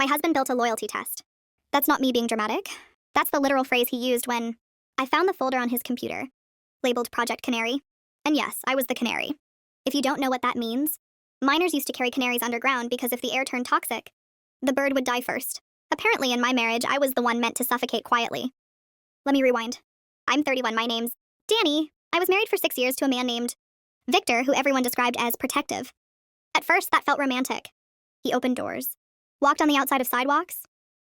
My husband built a loyalty test. That's not me being dramatic. That's the literal phrase he used when I found the folder on his computer, labeled Project Canary. And yes, I was the canary. If you don't know what that means, miners used to carry canaries underground because if the air turned toxic, the bird would die first. Apparently, in my marriage, I was the one meant to suffocate quietly. Let me rewind. I'm 31. My name's Danny. I was married for 6 years to a man named Victor, who everyone described as protective. At first, that felt romantic. He opened doors, walked on the outside of sidewalks,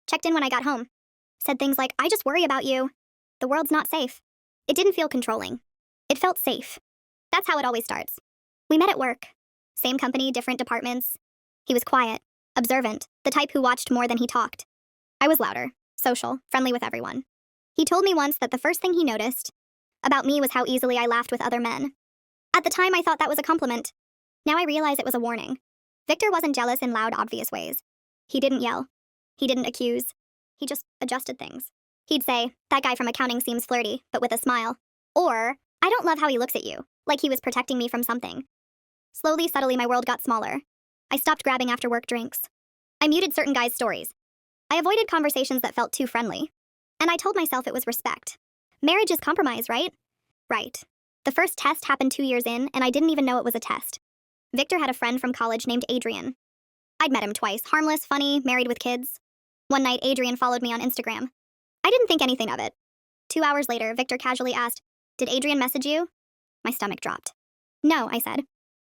checked in when I got home, said things like, I just worry about you. The world's not safe. It didn't feel controlling. It felt safe. That's how it always starts. We met at work. Same company, different departments. He was quiet, observant, the type who watched more than he talked. I was louder, social, friendly with everyone. He told me once that the first thing he noticed about me was how easily I laughed with other men. At the time, I thought that was a compliment. Now I realize it was a warning. Victor wasn't jealous in loud, obvious ways. He didn't yell. He didn't accuse. He just adjusted things. He'd say, that guy from accounting seems flirty, but with a smile. Or, I don't love how he looks at you, like he was protecting me from something. Slowly, subtly, my world got smaller. I stopped grabbing after work drinks. I muted certain guys' stories. I avoided conversations that felt too friendly. And I told myself it was respect. Marriage is compromise, right? Right. The first test happened 2 years in, and I didn't even know it was a test. Victor had a friend from college named Adrian. I'd met him twice, harmless, funny, married with kids. One night, Adrian followed me on Instagram. I didn't think anything of it. 2 hours later, Victor casually asked, did Adrian message you? My stomach dropped. No, I said.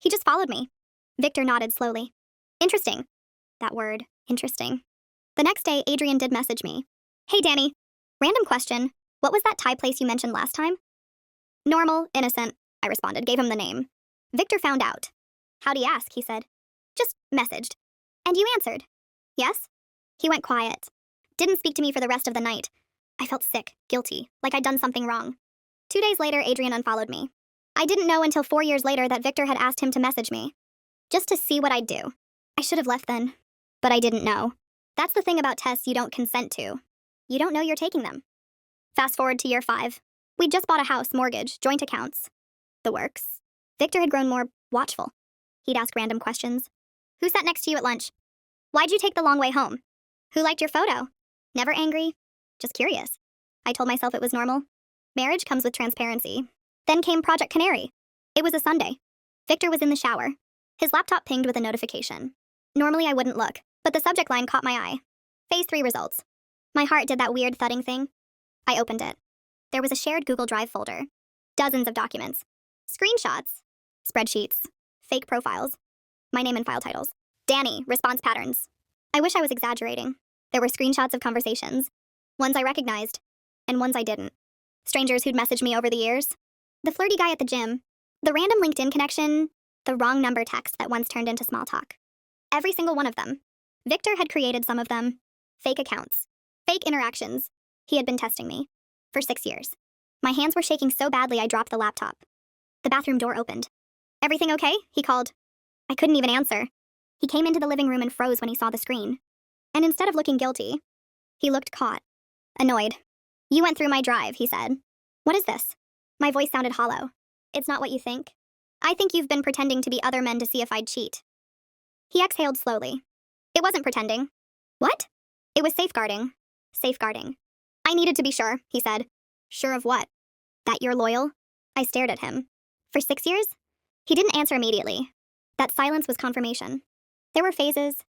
He just followed me. Victor nodded slowly. Interesting. That word, interesting. The next day, Adrian did message me. Hey, Danny. Random question. What was that Thai place you mentioned last time? Normal, innocent, I responded, gave him the name. Victor found out. How'd he ask, he said. Just messaged. And you answered. Yes? He went quiet. Didn't speak to me for the rest of the night. I felt sick, guilty, like I'd done something wrong. 2 days later, Adrian unfollowed me. I didn't know until 4 years later that Victor had asked him to message me. Just to see what I'd do. I should have left then. But I didn't know. That's the thing about tests you don't consent to. You don't know you're taking them. Fast forward to year 5. We'd just bought a house, mortgage, joint accounts. The works. Victor had grown more watchful. He'd ask random questions. Who sat next to you at lunch? Why'd you take the long way home? Who liked your photo? Never angry. Just curious. I told myself it was normal. Marriage comes with transparency. Then came Project Canary. It was a Sunday. Victor was in the shower. His laptop pinged with a notification. Normally I wouldn't look, but the subject line caught my eye. Phase 3 results. My heart did that weird thudding thing. I opened it. There was a shared Google Drive folder. Dozens of documents. Screenshots. Spreadsheets. Fake profiles. My name and file titles. Danny, response patterns. I wish I was exaggerating. There were screenshots of conversations. Ones I recognized, and ones I didn't. Strangers who'd messaged me over the years. The flirty guy at the gym. The random LinkedIn connection. The wrong number text that once turned into small talk. Every single one of them. Victor had created some of them. Fake accounts. Fake interactions. He had been testing me. For 6 years. My hands were shaking so badly I dropped the laptop. The bathroom door opened. Everything okay? He called. I couldn't even answer. He came into the living room and froze when he saw the screen. And instead of looking guilty, he looked caught. Annoyed. You went through my drive, he said. What is this? My voice sounded hollow. It's not what you think. I think you've been pretending to be other men to see if I'd cheat. He exhaled slowly. It wasn't pretending. What? It was safeguarding. Safeguarding. I needed to be sure, he said. Sure of what? That you're loyal? I stared at him. For 6 years? He didn't answer immediately. That silence was confirmation. There were phases.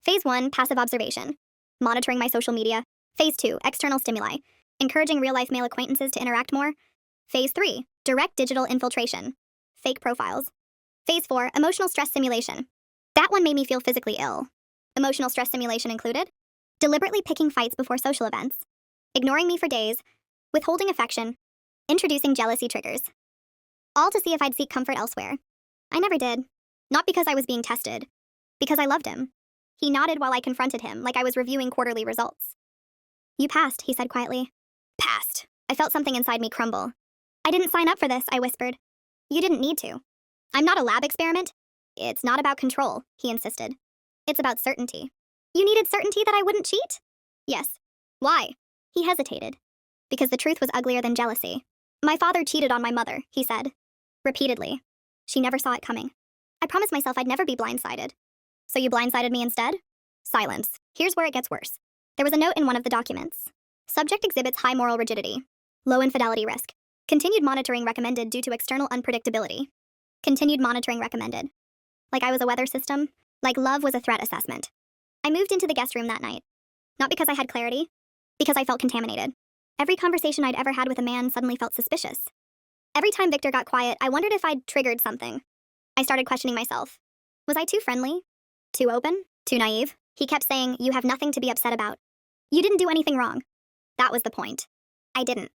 Phase 1, passive observation. Monitoring my social media. Phase 2, external stimuli. Encouraging real-life male acquaintances to interact more. Phase 3, direct digital infiltration. Fake profiles. Phase 4, emotional stress simulation. That one made me feel physically ill. Emotional stress simulation included deliberately picking fights before social events, ignoring me for days, withholding affection, introducing jealousy triggers. All to see if I'd seek comfort elsewhere. I never did. Not because I was being tested. Because I loved him. He nodded while I confronted him, like I was reviewing quarterly results. You passed, he said quietly. Passed. I felt something inside me crumble. I didn't sign up for this, I whispered. You didn't need to. I'm not a lab experiment. It's not about control, he insisted. It's about certainty. You needed certainty that I wouldn't cheat? Yes. Why? He hesitated. Because the truth was uglier than jealousy. My father cheated on my mother, he said. Repeatedly. She never saw it coming. I promised myself I'd never be blindsided. So you blindsided me instead? Silence. Here's where it gets worse. There was a note in one of the documents. Subject exhibits high moral rigidity. Low infidelity risk. Continued monitoring recommended due to external unpredictability. Continued monitoring recommended. Like I was a weather system. Like love was a threat assessment. I moved into the guest room that night. Not because I had clarity. Because I felt contaminated. Every conversation I'd ever had with a man suddenly felt suspicious. Every time Victor got quiet, I wondered if I'd triggered something. I started questioning myself. Was I too friendly? Too open? Too naive? He kept saying, "You have nothing to be upset about. You didn't do anything wrong." That was the point. I didn't.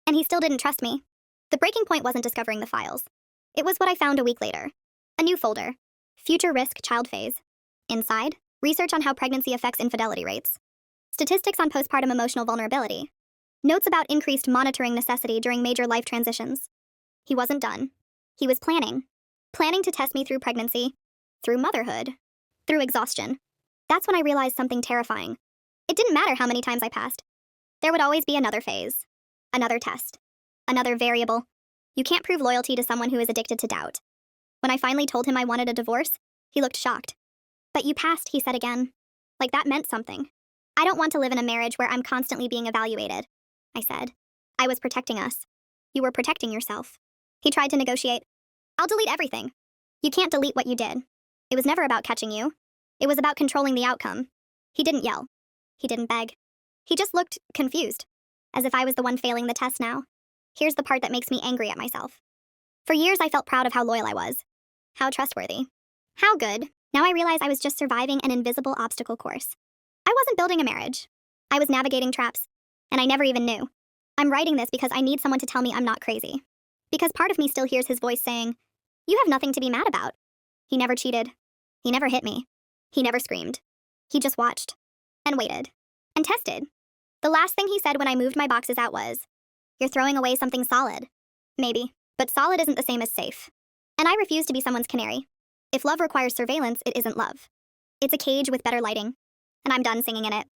And he still didn't trust me. The breaking point wasn't discovering the files. It was what I found a week later. A new folder. Future Risk Child Phase. Inside, research on how pregnancy affects infidelity rates. Statistics on postpartum emotional vulnerability. Notes about increased monitoring necessity during major life transitions. He wasn't done. He was planning. Planning to test me through pregnancy, through motherhood, through exhaustion. That's when I realized something terrifying. It didn't matter how many times I passed. There would always be another phase. Another test. Another variable. You can't prove loyalty to someone who is addicted to doubt. When I finally told him I wanted a divorce, he looked shocked. "But you passed," he said again. Like that meant something. "I don't want to live in a marriage where I'm constantly being evaluated," I said. "I was protecting us. You were protecting yourself." He tried to negotiate. "I'll delete everything." "You can't delete what you did. It was never about catching you. It was about controlling the outcome." He didn't yell. He didn't beg. He just looked confused, as if I was the one failing the test now. Here's the part that makes me angry at myself. For years, I felt proud of how loyal I was. How trustworthy. How good. Now I realize I was just surviving an invisible obstacle course. I wasn't building a marriage. I was navigating traps, and I never even knew. I'm writing this because I need someone to tell me I'm not crazy. Because part of me still hears his voice saying, "You have nothing to be mad about." He never cheated. He never hit me. He never screamed. He just watched. And waited. And tested. The last thing he said when I moved my boxes out was, "You're throwing away something solid." Maybe. But solid isn't the same as safe. And I refuse to be someone's canary. If love requires surveillance, it isn't love. It's a cage with better lighting. And I'm done singing in it.